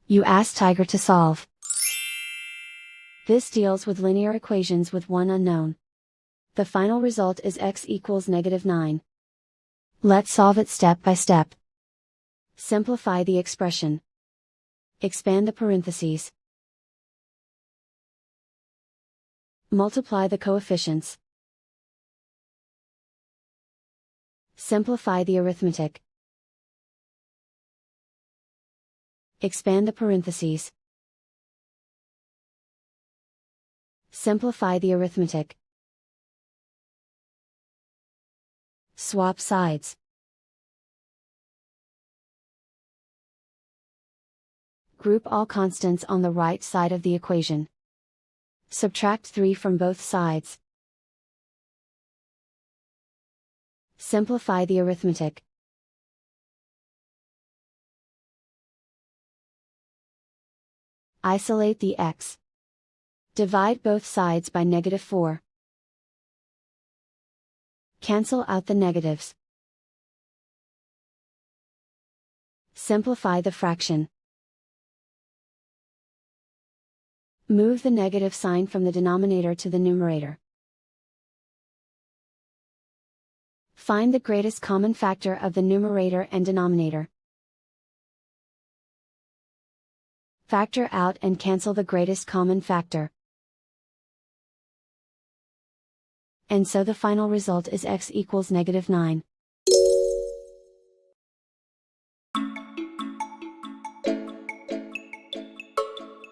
You ask Tiger to solve. This deals with linear equations with one unknown. The final result is x equals -9. Let's solve it step by step. Simplify the expression. Expand the parentheses. Multiply the coefficients. Simplify the arithmetic. Expand the parentheses. Simplify the arithmetic. Swap sides. Group all constants on the right side of the equation. Subtract 3 from both sides. Simplify the arithmetic. Isolate the x. Divide both sides by -4. Cancel out the negatives. Simplify the fraction. Move the negative sign from the denominator to the numerator. Find the greatest common factor of the numerator and denominator. Factor out and cancel the greatest common factor. And so the final result is x equals -9.